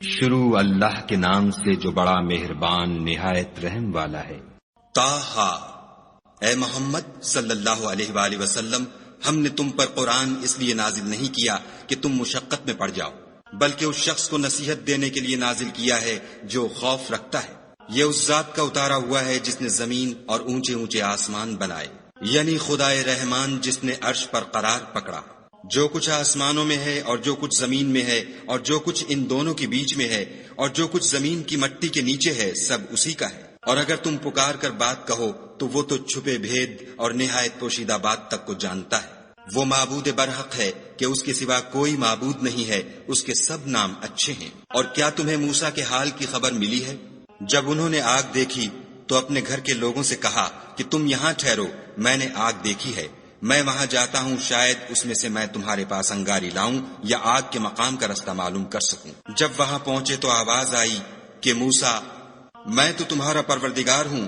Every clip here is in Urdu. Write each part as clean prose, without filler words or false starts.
شروع اللہ کے نام سے جو بڑا مہربان نہایت رحم والا ہے۔ طٰہٰ، اے محمد صلی اللہ علیہ وآلہ وسلم، ہم نے تم پر قرآن اس لیے نازل نہیں کیا کہ تم مشقت میں پڑ جاؤ، بلکہ اس شخص کو نصیحت دینے کے لیے نازل کیا ہے جو خوف رکھتا ہے۔ یہ اس ذات کا اتارا ہوا ہے جس نے زمین اور اونچے اونچے آسمان بنائے، یعنی خدائے رحمان جس نے عرش پر قرار پکڑا۔ جو کچھ آسمانوں میں ہے اور جو کچھ زمین میں ہے اور جو کچھ ان دونوں کے بیچ میں ہے اور جو کچھ زمین کی مٹی کے نیچے ہے، سب اسی کا ہے۔ اور اگر تم پکار کر بات کہو تو وہ تو چھپے بھید اور نہایت پوشیدہ بات تک کو جانتا ہے۔ وہ معبود برحق ہے کہ اس کے سوا کوئی معبود نہیں ہے، اس کے سب نام اچھے ہیں۔ اور کیا تمہیں موسیٰ کے حال کی خبر ملی ہے؟ جب انہوں نے آگ دیکھی تو اپنے گھر کے لوگوں سے کہا کہ تم یہاں ٹھہرو، میں نے آگ دیکھی ہے، میں وہاں جاتا ہوں، شاید اس میں سے میں تمہارے پاس انگاری لاؤں یا آگ کے مقام کا رستہ معلوم کر سکوں۔ جب وہاں پہنچے تو آواز آئی کہ موسیٰ، میں تو تمہارا پروردگار ہوں،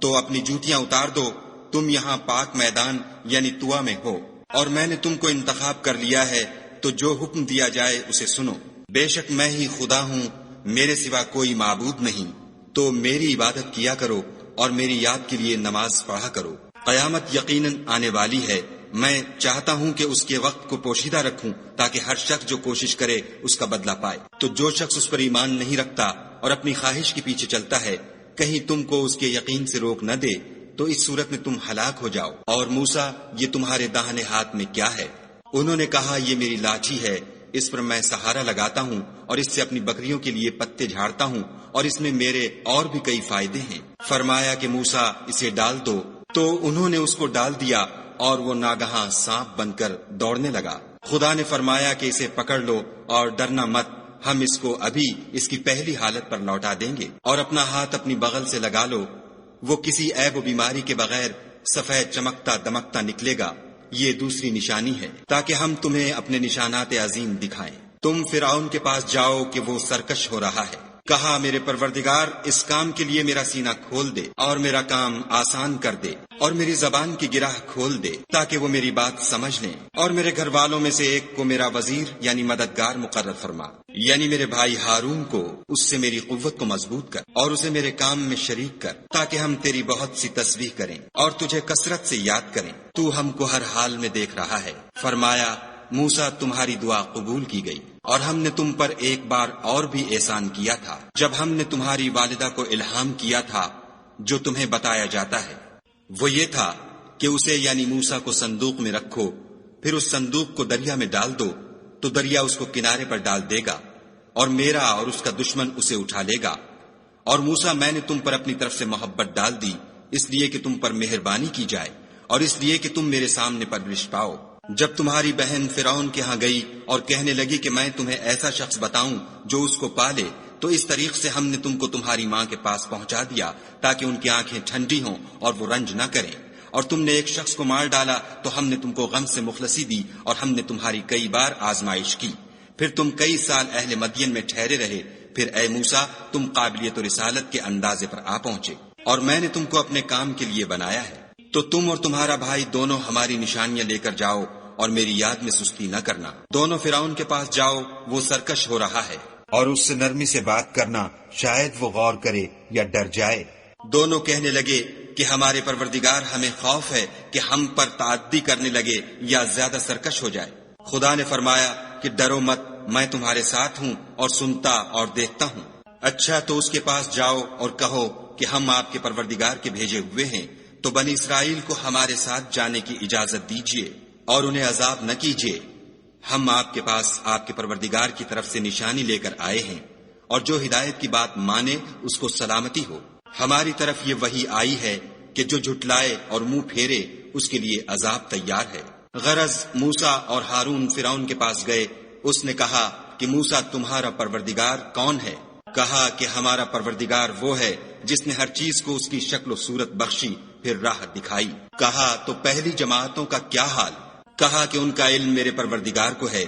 تو اپنی جوتیاں اتار دو، تم یہاں پاک میدان یعنی طویٰ میں ہو، اور میں نے تم کو انتخاب کر لیا ہے، تو جو حکم دیا جائے اسے سنو۔ بے شک میں ہی خدا ہوں، میرے سوا کوئی معبود نہیں، تو میری عبادت کیا کرو اور میری یاد کے لیے نماز پڑھا کرو۔ قیامت یقیناً آنے والی ہے، میں چاہتا ہوں کہ اس کے وقت کو پوشیدہ رکھوں تاکہ ہر شخص جو کوشش کرے اس کا بدلہ پائے۔ تو جو شخص اس پر ایمان نہیں رکھتا اور اپنی خواہش کے پیچھے چلتا ہے، کہیں تم کو اس کے یقین سے روک نہ دے، تو اس صورت میں تم ہلاک ہو جاؤ۔ اور موسیٰ، یہ تمہارے داہنے ہاتھ میں کیا ہے؟ انہوں نے کہا، یہ میری لاٹھی ہے، اس پر میں سہارا لگاتا ہوں اور اس سے اپنی بکریوں کے لیے پتے جھاڑتا ہوں، اور اس میں میرے اور بھی کئی فائدے ہیں۔ فرمایا کہ موسیٰ، اسے ڈال دو، تو انہوں نے اس کو ڈال دیا اور وہ ناگہاں سانپ بن کر دوڑنے لگا۔ خدا نے فرمایا کہ اسے پکڑ لو اور ڈرنا مت، ہم اس کو ابھی اس کی پہلی حالت پر لوٹا دیں گے، اور اپنا ہاتھ اپنی بغل سے لگا لو، وہ کسی عیب و بیماری کے بغیر سفید چمکتا دمکتا نکلے گا۔ یہ دوسری نشانی ہے تاکہ ہم تمہیں اپنے نشانات عظیم دکھائیں۔ تم فرعون کے پاس جاؤ کہ وہ سرکش ہو رہا ہے۔ کہا، میرے پروردگار، اس کام کے لیے میرا سینہ کھول دے اور میرا کام آسان کر دے، اور میری زبان کی گرہ کھول دے تاکہ وہ میری بات سمجھ لیں، اور میرے گھر والوں میں سے ایک کو میرا وزیر یعنی مددگار مقرر فرما، یعنی میرے بھائی ہارون کو، اس سے میری قوت کو مضبوط کر اور اسے میرے کام میں شریک کر، تاکہ ہم تیری بہت سی تسبیح کریں اور تجھے کثرت سے یاد کریں، تو ہم کو ہر حال میں دیکھ رہا ہے۔ فرمایا، موسیٰ، تمہاری دعا قبول کی گئی، اور ہم نے تم پر ایک بار اور بھی احسان کیا تھا، جب ہم نے تمہاری والدہ کو الہام کیا تھا جو تمہیں بتایا جاتا ہے۔ وہ یہ تھا کہ اسے یعنی موسیٰ کو صندوق میں رکھو، پھر اس صندوق کو دریا میں ڈال دو، تو دریا اس کو کنارے پر ڈال دے گا، اور میرا اور اس کا دشمن اسے اٹھا لے گا۔ اور موسیٰ، میں نے تم پر اپنی طرف سے محبت ڈال دی، اس لیے کہ تم پر مہربانی کی جائے، اور اس لیے کہ تم میرے سامنے پرورش پاؤ۔ جب تمہاری بہن فرعون کے ہاں گئی اور کہنے لگی کہ میں تمہیں ایسا شخص بتاؤں جو اس کو پالے، تو اس طریق سے ہم نے تم کو تمہاری ماں کے پاس پہنچا دیا تاکہ ان کی آنکھیں ٹھنڈی ہوں اور وہ رنج نہ کریں۔ اور تم نے ایک شخص کو مار ڈالا تو ہم نے تم کو غم سے مخلصی دی، اور ہم نے تمہاری کئی بار آزمائش کی، پھر تم کئی سال اہل مدین میں ٹھہرے رہے، پھر اے موسیٰ، تم قابلیت و رسالت کے اندازے پر آ پہنچے، اور میں نے تم کو اپنے کام کے لیے بنایا ہے، تو تم اور تمہارا بھائی دونوں ہماری نشانیاں لے کر جاؤ اور میری یاد میں سستی نہ کرنا۔ دونوں فرعون کے پاس جاؤ، وہ سرکش ہو رہا ہے، اور اس سے نرمی سے بات کرنا، شاید وہ غور کرے یا ڈر جائے۔ دونوں کہنے لگے کہ ہمارے پروردگار، ہمیں خوف ہے کہ ہم پر تعدی کرنے لگے یا زیادہ سرکش ہو جائے۔ خدا نے فرمایا کہ ڈرو مت، میں تمہارے ساتھ ہوں اور سنتا اور دیکھتا ہوں۔ اچھا، تو اس کے پاس جاؤ اور کہو کہ ہم آپ کے پروردگار کے بھیجے ہوئے ہیں، تو بنی اسرائیل کو ہمارے ساتھ جانے کی اجازت دیجیے اور انہیں عذاب نہ کیجیے۔ ہم آپ کے پاس آپ کے پروردگار کی طرف سے نشانی لے کر آئے ہیں، اور جو ہدایت کی بات مانے اس کو سلامتی ہو۔ ہماری طرف یہ وحی آئی ہے کہ جو جھٹلائے اور منہ پھیرے اس کے لیے عذاب تیار ہے۔ غرض موسیٰ اور ہارون فرعون کے پاس گئے، اس نے کہا کہ موسیٰ، تمہارا پروردگار کون ہے؟ کہا کہ ہمارا پروردگار وہ ہے جس نے ہر چیز کو اس کی شکل و صورت بخشی، پھر راہ دکھائی۔ کہا، تو پہلی جماعتوں کا کیا حال؟ کہا کہ ان کا علم میرے پروردگار کو ہے،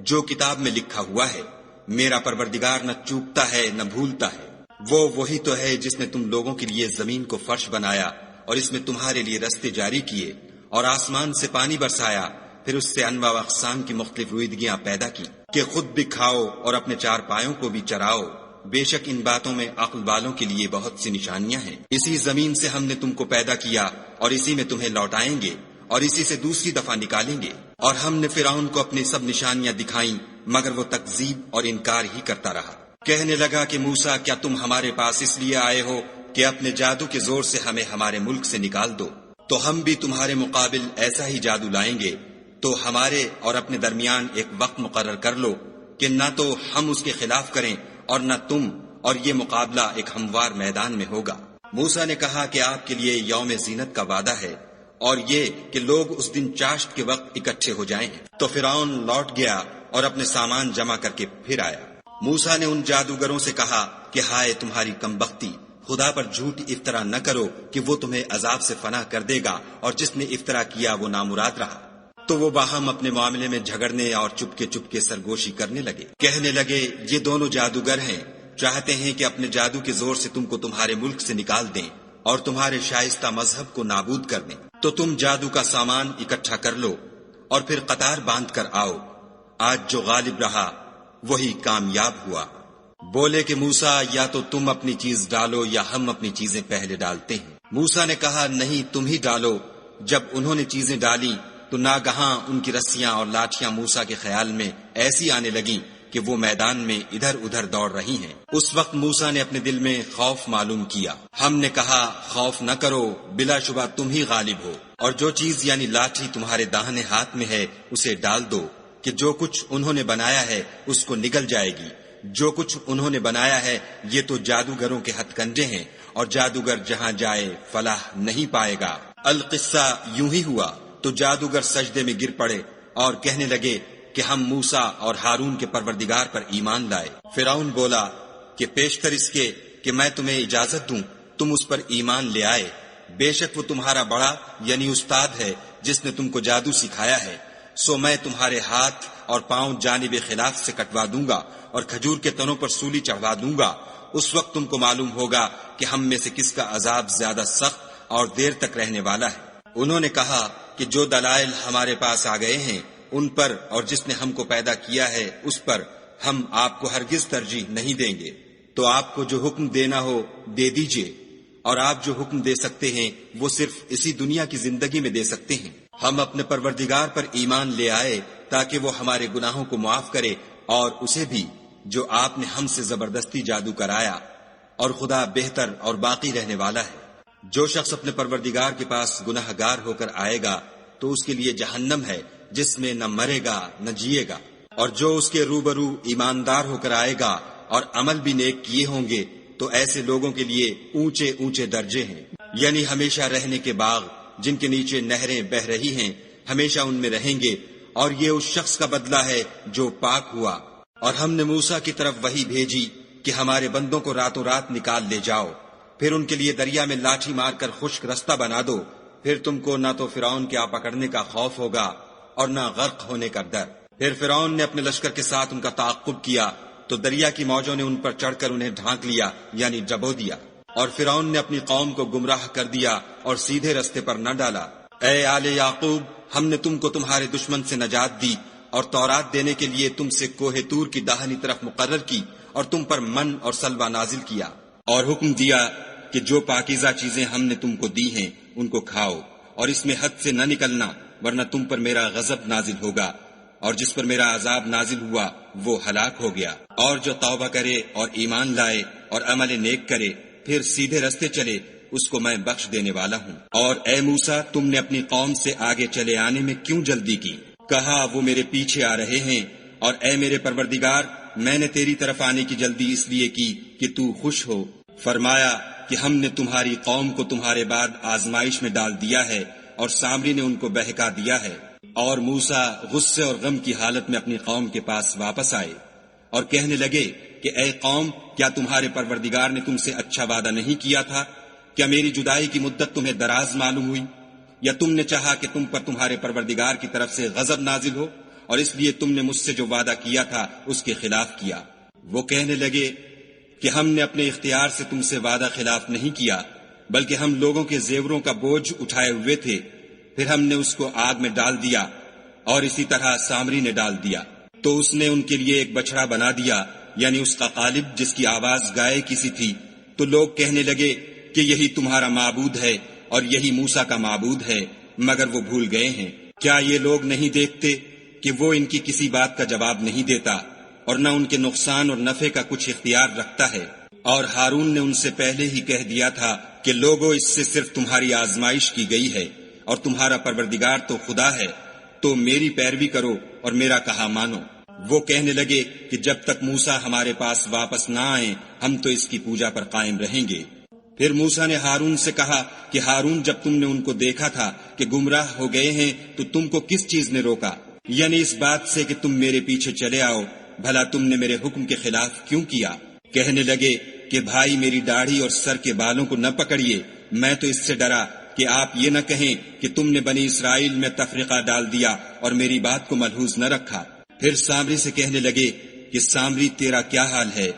جو کتاب میں لکھا ہوا ہے۔ میرا پروردگار نہ چوکتا ہے نہ بھولتا ہے۔ وہ وہی تو ہے جس نے تم لوگوں کے لیے زمین کو فرش بنایا، اور اس میں تمہارے لیے رستے جاری کیے، اور آسمان سے پانی برسایا، پھر اس سے انواع و اقسام کی مختلف رویدگیاں پیدا کی۔ کہ خود بھی کھاؤ اور اپنے چار پایوں کو بھی چراؤ، بے شک ان باتوں میں عقل والوں کے لیے بہت سی نشانیاں ہیں۔ اسی زمین سے ہم نے تم کو پیدا کیا اور اسی میں تمہیں لوٹائیں گے اور اسی سے دوسری دفعہ نکالیں گے۔ اور ہم نے فرعون کو اپنی سب نشانیاں دکھائیں مگر وہ تکذیب اور انکار ہی کرتا رہا۔ کہنے لگا کہ موسیٰ کیا تم ہمارے پاس اس لیے آئے ہو کہ اپنے جادو کے زور سے ہمیں ہمارے ملک سے نکال دو؟ تو ہم بھی تمہارے مقابل ایسا ہی جادو لائیں گے، تو ہمارے اور اپنے درمیان ایک وقت مقرر کر لو کہ نہ تو ہم اس کے خلاف کریں اور نہ تم، اور یہ مقابلہ ایک ہموار میدان میں ہوگا۔ موسیٰ نے کہا کہ آپ کے لیے یوم زینت کا وعدہ ہے اور یہ کہ لوگ اس دن چاشت کے وقت اکٹھے ہو جائیں۔ تو فرعون لوٹ گیا اور اپنے سامان جمع کر کے پھر آیا۔ موسیٰ نے ان جادوگروں سے کہا کہ ہائے تمہاری کمبختی، خدا پر جھوٹ افطرا نہ کرو کہ وہ تمہیں عذاب سے فنا کر دے گا، اور جس نے افطرا کیا وہ نامراد رہا۔ تو وہ باہم اپنے معاملے میں جھگڑنے اور چپکے سرگوشی کرنے لگے۔ کہنے لگے یہ دونوں جادوگر ہیں، چاہتے ہیں کہ اپنے جادو کے زور سے تم کو تمہارے ملک سے نکال دیں اور تمہارے شائستہ مذہب کو نابود کر دیں۔ تو تم جادو کا سامان اکٹھا کر لو اور پھر قطار باندھ کر آؤ، آج جو غالب رہا وہی کامیاب ہوا۔ بولے کہ موسیٰ یا تو تم اپنی چیز ڈالو یا ہم اپنی چیزیں پہلے ڈالتے ہیں۔ موسیٰ نے کہا نہیں تم ہی ڈالو۔ جب انہوں نے چیزیں ڈالی تو ناگہاں ان کی رسیاں اور لاٹھیاں موسیٰ کے خیال میں ایسی آنے لگیں کہ وہ میدان میں ادھر ادھر دوڑ رہی ہیں۔ اس وقت موسیٰ نے اپنے دل میں خوف معلوم کیا۔ ہم نے کہا خوف نہ کرو، بلا شبہ تم ہی غالب ہو، اور جو چیز یعنی لاٹھی تمہارے داہنے ہاتھ میں ہے اسے ڈال دو کہ جو کچھ انہوں نے بنایا ہے اس کو نگل جائے گی۔ جو کچھ انہوں نے بنایا ہے یہ تو جادوگروں کے ہتھ کنڈے ہیں، اور جادوگر جہاں جائے فلاح نہیں پائے گا۔ القصہ یوں ہی ہوا تو جادوگر سجدے میں گر پڑے اور کہنے لگے کہ ہم موسیٰ اور ہارون کے پروردگار پر ایمان لائے۔ فرعون بولا کہ پیشتر اس کے کہ میں تمہیں اجازت دوں تم اس پر ایمان لے آئے، بے شک وہ تمہارا بڑا یعنی استاد ہے جس نے تم کو جادو سکھایا ہے، سو میں تمہارے ہاتھ اور پاؤں جانب خلاف سے کٹوا دوں گا اور کھجور کے تنوں پر سولی چڑھوا دوں گا۔ اس وقت تم کو معلوم ہوگا کہ ہم میں سے کس کا عذاب زیادہ سخت اور دیر تک رہنے والا ہے۔ انہوں نے کہا کہ جو دلائل ہمارے پاس آ گئے ہیں ان پر اور جس نے ہم کو پیدا کیا ہے اس پر ہم آپ کو ہرگز ترجیح نہیں دیں گے، تو آپ کو جو حکم دینا ہو دے دیجئے، اور آپ جو حکم دے سکتے ہیں وہ صرف اسی دنیا کی زندگی میں دے سکتے ہیں۔ ہم اپنے پروردگار پر ایمان لے آئے تاکہ وہ ہمارے گناہوں کو معاف کرے اور اسے بھی جو آپ نے ہم سے زبردستی جادو کرایا، اور خدا بہتر اور باقی رہنے والا ہے۔ جو شخص اپنے پروردگار کے پاس گناہ گار ہو کر آئے گا تو اس کے لیے جہنم ہے جس میں نہ مرے گا نہ جیے گا، اور جو اس کے روبرو ایماندار ہو کر آئے گا اور عمل بھی نیک کیے ہوں گے تو ایسے لوگوں کے لیے اونچے اونچے درجے ہیں، یعنی ہمیشہ رہنے کے باغ جن کے نیچے نہریں بہ رہی ہیں، ہمیشہ ان میں رہیں گے، اور یہ اس شخص کا بدلہ ہے جو پاک ہوا۔ اور ہم نے موسیٰ کی طرف وحی بھیجی کہ ہمارے بندوں کو راتوں رات نکال لے جاؤ، پھر ان کے لیے دریا میں لاٹھی مار کر خشک رستہ بنا دو، پھر تم کو نہ تو فرعون کے آ پکڑنے کا خوف ہوگا اور نہ غرق ہونے کا ڈر۔ پھر فرعون نے اپنے لشکر کے ساتھ ان کا تعاقب کیا تو دریا کی موجوں نے ان پر چڑھ کر انہیں ڈھانک لیا یعنی ڈبو دیا، اور فرعون نے اپنی قوم کو گمراہ کر دیا اور سیدھے رستے پر نہ ڈالا۔ اے آل یعقوب، ہم نے تم کو تمہارے دشمن سے نجات دی اور تورات دینے کے لیے تم سے کوہ طور کی داہنی طرف مقرر کی اور تم پر من اور سلوہ نازل کیا، اور حکم دیا کہ جو پاکیزہ چیزیں ہم نے تم کو دی ہیں ان کو کھاؤ، اور اس میں حد سے نہ نکلنا ورنہ تم پر میرا غضب نازل ہوگا، اور جس پر میرا عذاب نازل ہوا وہ ہلاک ہو گیا۔ اور جو توبہ کرے اور ایمان لائے اور عمل نیک کرے پھر سیدھے رستے چلے اس کو میں بخش دینے والا ہوں۔ اور اے موسیٰ، تم نے اپنی قوم سے آگے چلے آنے میں کیوں جلدی کی؟ کہا وہ میرے پیچھے آ رہے ہیں، اور اے میرے پروردگار، میں نے تیری طرف آنے کی جلدی اس لیے کی کہ تو خوش ہو۔ فرمایا کہ ہم نے تمہاری قوم کو تمہارے بعد آزمائش میں ڈال دیا ہے اور سامری نے ان کو بہکا دیا ہے۔ اور موسیٰ غصے اور غم کی حالت میں اپنی قوم کے پاس واپس آئے اور کہنے لگے کہ اے قوم، کیا تمہارے پروردگار نے تم سے اچھا وعدہ نہیں کیا تھا؟ کیا میری جدائی کی مدت تمہیں دراز معلوم ہوئی؟ یا تم نے چاہا کہ تم پر تمہارے پروردگار کی طرف سے غضب نازل ہو اور اس لیے تم نے مجھ سے جو وعدہ کیا تھا اس کے خلاف کیا؟ وہ کہنے لگے کہ ہم نے اپنے اختیار سے تم سے وعدہ خلاف نہیں کیا، بلکہ ہم لوگوں کے زیوروں کا بوجھ اٹھائے ہوئے تھے، پھر ہم نے اس کو آگ میں ڈال دیا اور اسی طرح سامری نے ڈال دیا۔ تو اس نے ان کے لیے ایک بچڑا بنا دیا، یعنی اس کا قالب جس کی آواز گائے کی سی تھی۔ تو لوگ کہنے لگے کہ یہی تمہارا معبود ہے اور یہی موسیٰ کا معبود ہے، مگر وہ بھول گئے ہیں۔ کیا یہ لوگ نہیں دیکھتے کہ وہ ان کی کسی بات کا جواب نہیں دیتا اور نہ ان کے نقصان اور نفع کا کچھ اختیار رکھتا ہے؟ اور ہارون نے ان سے پہلے ہی کہہ دیا تھا کہ لوگوں، اس سے صرف تمہاری آزمائش کی گئی ہے اور تمہارا پروردگار تو خدا ہے، تو میری پیروی کرو اور میرا کہا مانو۔ وہ کہنے لگے کہ جب تک موسیٰ ہمارے پاس واپس نہ آئیں ہم تو اس کی پوجا پر قائم رہیں گے۔ پھر موسیٰ نے ہارون سے کہا کہ ہارون، جب تم نے ان کو دیکھا تھا کہ گمراہ ہو گئے ہیں تو تم کو کس چیز نے روکا؟ یعنی اس بات سے کہ تم میرے پیچھے چلے آؤ، بھلا تم نے میرے حکم کے خلاف کیوں کیا؟ کہنے لگے کہ بھائی، میری داڑھی اور سر کے بالوں کو نہ پکڑیے، میں تو اس سے ڈرا کہ آپ یہ نہ کہیں کہ تم نے بنی اسرائیل میں تفرقہ ڈال دیا اور میری بات کو ملحوظ نہ رکھا۔ پھر سامری سے کہنے لگے کہ سامری، تیرا کیا حال ہے؟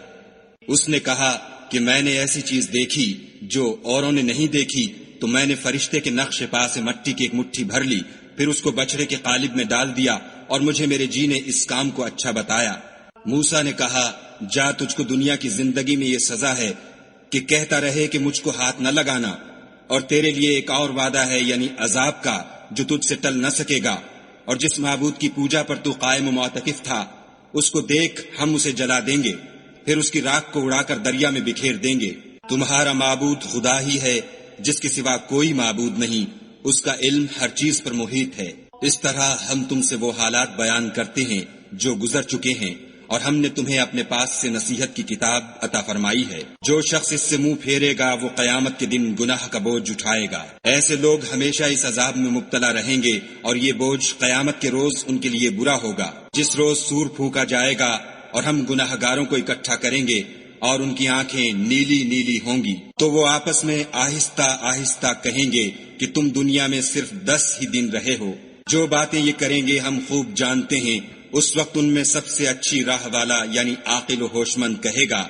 اس نے کہا کہ میں نے ایسی چیز دیکھی جو اوروں نے نہیں دیکھی، تو میں نے فرشتے کے نقش پا سے مٹی کی ایک مٹھی بھر لی، پھر اس کو بچڑے کے قالب میں ڈال دیا، اور مجھے میرے جی نے اس کام کو اچھا بتایا۔ موسیٰ نے کہا، جا، تجھ کو دنیا کی زندگی میں یہ سزا ہے کہ کہتا رہے کہ مجھ کو ہاتھ نہ لگانا، اور تیرے لیے ایک اور وعدہ ہے، یعنی عذاب کا، جو تجھ سے ٹل نہ سکے گا۔ اور جس معبود کی پوجا پر تو قائم و معتکف تھا، اس کو دیکھ، ہم اسے جلا دیں گے، پھر اس کی راکھ کو اڑا کر دریا میں بکھیر دیں گے۔ تمہارا معبود خدا ہی ہے، جس کے سوا کوئی معبود نہیں، اس کا علم ہر چیز پر محیط ہے۔ اس طرح ہم تم سے وہ حالات بیان کرتے ہیں جو گزر چکے ہیں، اور ہم نے تمہیں اپنے پاس سے نصیحت کی کتاب عطا فرمائی ہے۔ جو شخص اس سے منہ پھیرے گا وہ قیامت کے دن گناہ کا بوجھ اٹھائے گا۔ ایسے لوگ ہمیشہ اس عذاب میں مبتلا رہیں گے، اور یہ بوجھ قیامت کے روز ان کے لیے برا ہوگا، جس روز سور پھونکا جائے گا اور ہم گناہ گاروں کو اکٹھا کریں گے اور ان کی آنکھیں نیلی نیلی ہوں گی، تو وہ آپس میں آہستہ آہستہ کہیں گے کہ تم دنیا میں صرف 10 ہی دن رہے ہو۔ جو باتیں یہ کریں گے ہم خوب جانتے ہیں۔ اس وقت ان میں سب سے اچھی راہ والا یعنی عاقل و ہوش مند کہے گا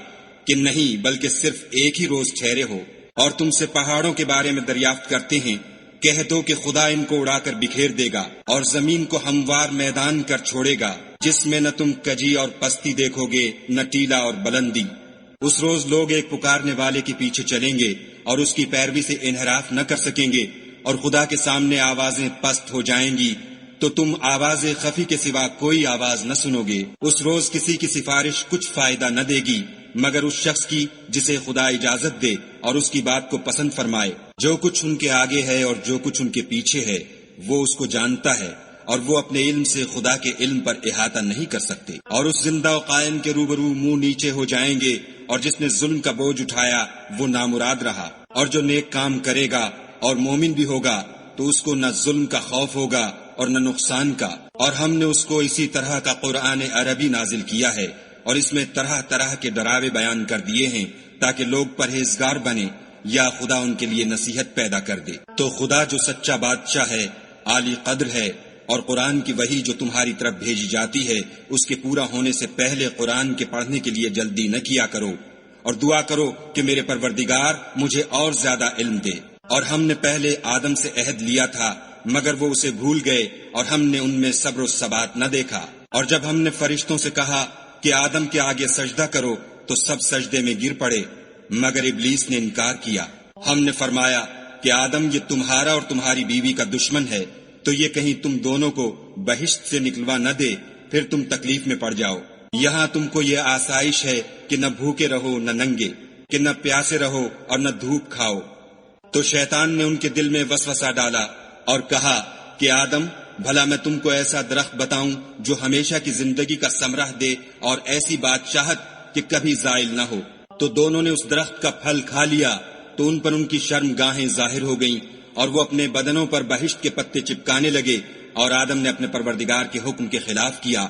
کہ نہیں، بلکہ صرف ایک ہی روز ٹھہرے ہو۔ اور تم سے پہاڑوں کے بارے میں دریافت کرتے ہیں، کہہ دو کہ خدا ان کو اڑا کر بکھیر دے گا اور زمین کو ہموار میدان کر چھوڑے گا، جس میں نہ تم کجی اور پستی دیکھو گے، نہ ٹیلا اور بلندی۔ اس روز لوگ ایک پکارنے والے کے پیچھے چلیں گے اور اس کی پیروی سے انحراف نہ کر سکیں گے، اور خدا کے سامنے آوازیں پست ہو جائیں گی تو تم آواز خفی کے سوا کوئی آواز نہ سنو گے۔ اس روز کسی کی سفارش کچھ فائدہ نہ دے گی مگر اس شخص کی جسے خدا اجازت دے اور اس کی بات کو پسند فرمائے۔ جو کچھ ان کے آگے ہے اور جو کچھ ان کے پیچھے ہے وہ اس کو جانتا ہے، اور وہ اپنے علم سے خدا کے علم پر احاطہ نہیں کر سکتے۔ اور اس زندہ و قائم کے روبرو منہ نیچے ہو جائیں گے، اور جس نے ظلم کا بوجھ اٹھایا وہ نامراد رہا، اور جو نیک کام کرے گا اور مومن بھی ہوگا تو اس کو نہ ظلم کا خوف ہوگا اور نہ نقصان کا۔ اور ہم نے اس کو اسی طرح کا قرآن عربی نازل کیا ہے، اور اس میں طرح طرح کے ڈراوے بیان کر دیے ہیں تاکہ لوگ پرہیزگار بنے یا خدا ان کے لیے نصیحت پیدا کر دے۔ تو خدا جو سچا بادشاہ ہے، عالی قدر ہے، اور قرآن کی وحی جو تمہاری طرف بھیجی جاتی ہے اس کے پورا ہونے سے پہلے قرآن کے پڑھنے کے لیے جلدی نہ کیا کرو، اور دعا کرو کہ میرے پروردگار مجھے اور زیادہ علم دے۔ اور ہم نے پہلے آدم سے عہد لیا تھا مگر وہ اسے بھول گئے، اور ہم نے ان میں صبر و ثبات نہ دیکھا۔ اور جب ہم نے فرشتوں سے کہا کہ آدم کے آگے سجدہ کرو تو سب سجدے میں گر پڑے مگر ابلیس نے انکار کیا۔ ہم نے فرمایا کہ آدم، یہ تمہارا اور تمہاری بیوی کا دشمن ہے، تو یہ کہیں تم دونوں کو بہشت سے نکلوا نہ دے، پھر تم تکلیف میں پڑ جاؤ۔ یہاں تم کو یہ آسائش ہے کہ نہ بھوکے رہو نہ ننگے، کہ نہ پیاسے رہو اور نہ دھوپ کھاؤ۔ تو شیطان نے ان کے دل میں وسوسہ ڈالا اور کہا کہ آدم، بھلا میں تم کو ایسا درخت بتاؤں جو ہمیشہ کی زندگی کا ثمرہ دے اور ایسی بادشاہت کہ کبھی زائل نہ ہو۔ تو دونوں نے اس درخت کا پھل کھا لیا تو ان پر ان کی شرم گاہیں ظاہر ہو گئیں، اور وہ اپنے بدنوں پر بہشت کے پتے چپکانے لگے، اور آدم نے اپنے پروردگار کے حکم کے خلاف کیا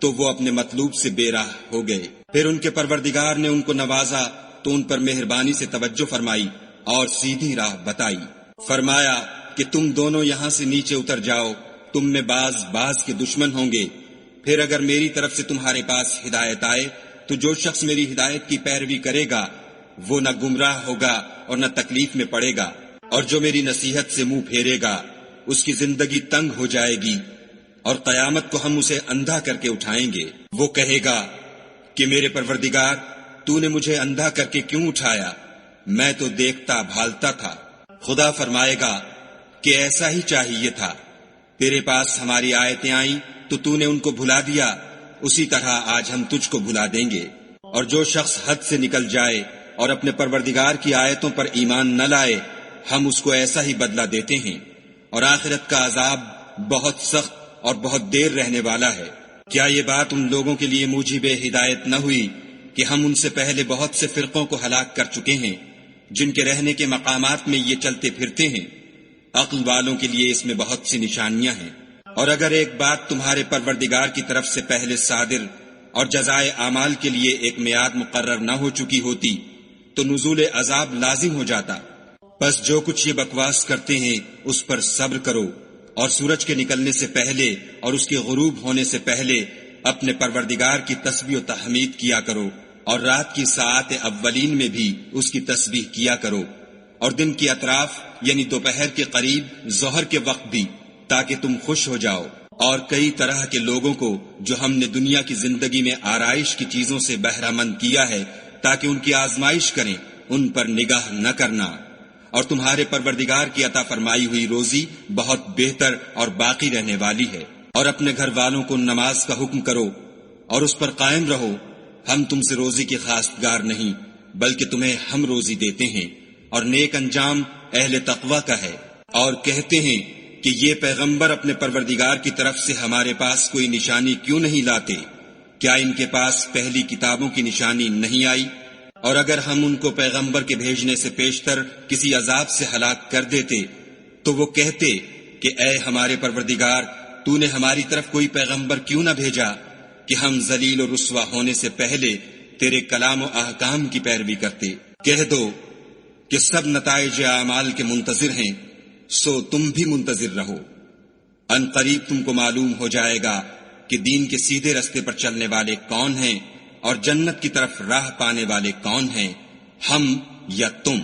تو وہ اپنے مطلوب سے بے راہ ہو گئے۔ پھر ان کے پروردگار نے ان کو نوازا تو ان پر مہربانی سے توجہ فرمائی اور سیدھی راہ بتائی۔ فرمایا کہ تم دونوں یہاں سے نیچے اتر جاؤ، تم میں بعض کے دشمن ہوں گے۔ پھر اگر میری طرف سے تمہارے پاس ہدایت آئے تو جو شخص میری ہدایت کی پیروی کرے گا وہ نہ گمراہ ہوگا اور نہ تکلیف میں پڑے گا، اور جو میری نصیحت سے منہ پھیرے گا اس کی زندگی تنگ ہو جائے گی اور قیامت کو ہم اسے اندھا کر کے اٹھائیں گے۔ وہ کہے گا کہ میرے پروردگار، تو نے مجھے اندھا کر کے کیوں اٹھایا؟ میں تو دیکھتا بھالتا تھا۔ خدا فرمائے گا کہ ایسا ہی چاہیے تھا، تیرے پاس ہماری آیتیں آئیں تو نے ان کو بھلا دیا، اسی طرح آج ہم تجھ کو بھلا دیں گے۔ اور جو شخص حد سے نکل جائے اور اپنے پروردگار کی آیتوں پر ایمان نہ لائے، ہم اس کو ایسا ہی بدلہ دیتے ہیں، اور آخرت کا عذاب بہت سخت اور بہت دیر رہنے والا ہے۔ کیا یہ بات ان لوگوں کے لیے موجب ہدایت نہ ہوئی کہ ہم ان سے پہلے بہت سے فرقوں کو ہلاک کر چکے ہیں، جن کے رہنے کے مقامات میں یہ چلتے پھرتے ہیں؟ عقل والوں کے لیے اس میں بہت سی نشانیاں ہیں۔ اور اگر ایک بات تمہارے پروردگار کی طرف سے پہلے صادر اور جزائے اعمال کے لیے ایک میعاد مقرر نہ ہو چکی ہوتی تو نزول عذاب لازم ہو جاتا۔ بس جو کچھ یہ بکواس کرتے ہیں اس پر صبر کرو، اور سورج کے نکلنے سے پہلے اور اس کے غروب ہونے سے پہلے اپنے پروردگار کی تسبیح و تحمید کیا کرو، اور رات کی ساعات اولین میں بھی اس کی تسبیح کیا کرو، اور دن کی اطراف یعنی دوپہر کے قریب ظہر کے وقت بھی، تاکہ تم خوش ہو جاؤ۔ اور کئی طرح کے لوگوں کو جو ہم نے دنیا کی زندگی میں آرائش کی چیزوں سے بہرہ مند کیا ہے تاکہ ان کی آزمائش کریں، ان پر نگاہ نہ کرنا۔ اور تمہارے پروردگار کی عطا فرمائی ہوئی روزی بہت بہتر اور باقی رہنے والی ہے۔ اور اپنے گھر والوں کو نماز کا حکم کرو اور اس پر قائم رہو۔ ہم تم سے روزی کی خواستگار نہیں، بلکہ تمہیں ہم روزی دیتے ہیں، اور نیک انجام اہل تقوی کا ہے۔ اور کہتے ہیں کہ یہ پیغمبر اپنے پروردگار کی طرف سے ہمارے پاس کوئی نشانی کیوں نہیں لاتے؟ کیا ان کے پاس پہلی کتابوں کی نشانی نہیں آئی؟ اور اگر ہم ان کو پیغمبر کے بھیجنے سے پیشتر کسی عذاب سے ہلاک کر دیتے تو وہ کہتے کہ اے ہمارے پروردگار، تو نے ہماری طرف کوئی پیغمبر کیوں نہ بھیجا کہ ہم ذلیل و رسوا ہونے سے پہلے تیرے کلام و احکام کی پیروی کرتے۔ کہہ دو کہ سب نتائج اعمال کے منتظر ہیں، سو تم بھی منتظر رہو۔ ان قریب تم کو معلوم ہو جائے گا کہ دین کے سیدھے رستے پر چلنے والے کون ہیں اور جنت کی طرف راہ پانے والے کون ہیں، ہم یا تم۔